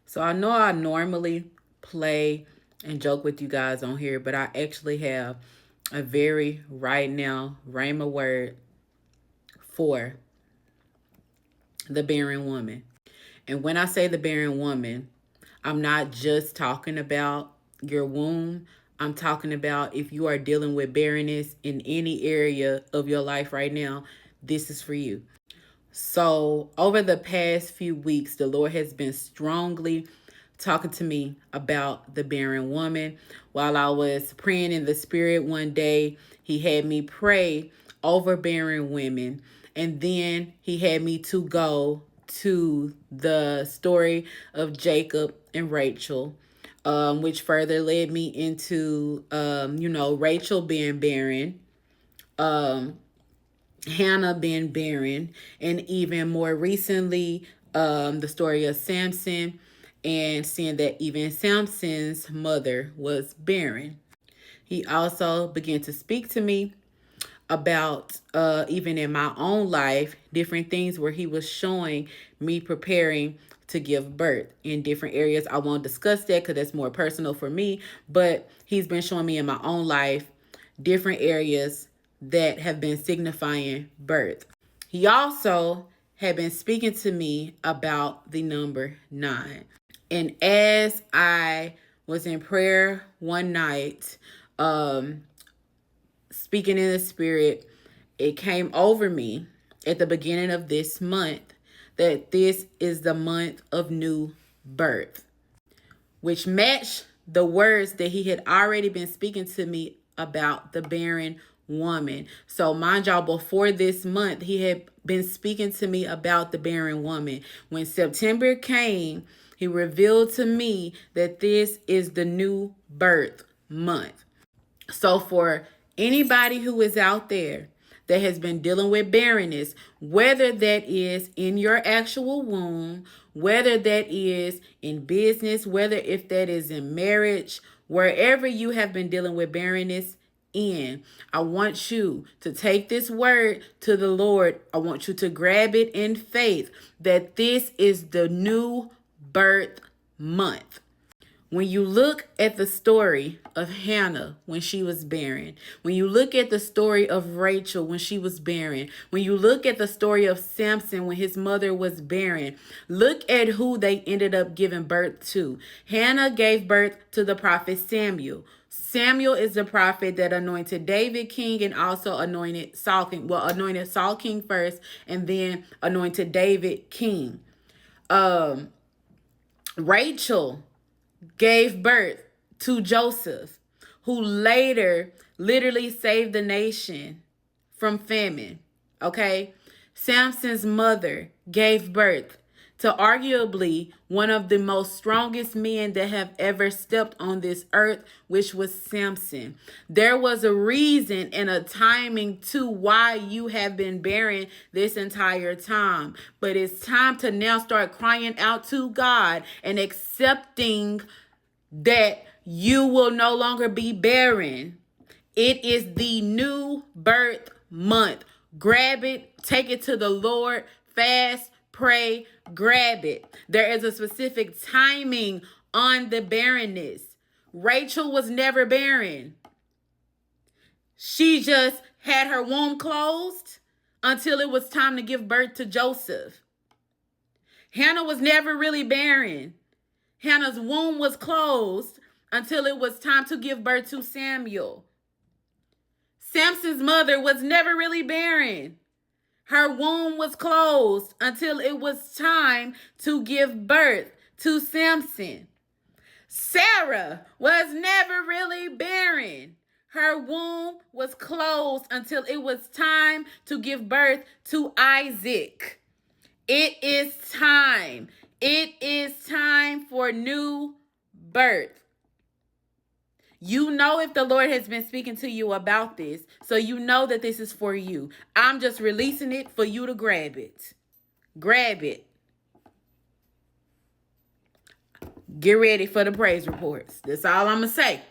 So I know I normally play and joke with you guys on here, but I actually have a very right now Rhema word for the barren woman. And when I say the barren woman, I'm not just talking about your womb. I'm talking about if you are dealing with barrenness in any area of your life right now, this is for you. So, over the past few weeks, the Lord has been strongly talking to me about the barren woman. While I was praying in the spirit one day, He had me pray over barren women. And then He had me to go to the story of Jacob and Rachel, which further led me into, Rachel being barren. Hannah being barren, and even more recently, the story of Samson, and seeing that even Samson's mother was barren. He also began to speak to me about, even in my own life, different things where he was showing me preparing to give birth in different areas. I won't discuss that because that's more personal for me, but he's been showing me in my own life different areas that have been signifying birth. He also had been speaking to me about the number 9. And as I was in prayer one night, speaking in the spirit, it came over me at the beginning of this month that this is the month of new birth, which matched the words that he had already been speaking to me about the barren woman. So mind y'all, before this month, he had been speaking to me about the barren woman. When September came, he revealed to me that this is the new birth month. So for anybody who is out there that has been dealing with barrenness, whether that is in your actual womb, whether that is in business, whether if that is in marriage, wherever you have been dealing with barrenness in, I want you to take this word to the Lord. I want you to grab it in faith that this is the new birth month. When you look at the story of Hannah when she was barren, when you look at the story of Rachel when she was barren, when you look at the story of Samson when his mother was barren, look at who they ended up giving birth to. Hannah gave birth to the prophet Samuel. Samuel is the prophet that anointed David king and also anointed Saul king. Well, anointed Saul king first and then anointed David king. Rachel gave birth to Joseph, who later literally saved the nation from famine. Okay? Samson's mother gave birth to arguably one of the most strongest men that have ever stepped on this earth, which was Samson. There was a reason and a timing to why you have been barren this entire time. But it's time to now start crying out to God and accepting that you will no longer be barren. It is the new birth month. Grab it, take it to the Lord, fast, pray, grab it. There is a specific timing on the barrenness. Rachel was never barren. She just had her womb closed until it was time to give birth to Joseph. Hannah was never really barren. Hannah's womb was closed until it was time to give birth to Samuel. Samson's mother was never really barren. Her womb was closed until it was time to give birth to Samson. Sarah was never really barren. Her womb was closed until it was time to give birth to Isaac. It is time. It is time for new birth. You know if the Lord has been speaking to you about this, so you know that this is for you. I'm just releasing it for you to grab it. Grab it. Get ready for the praise reports. That's all I'm going to say.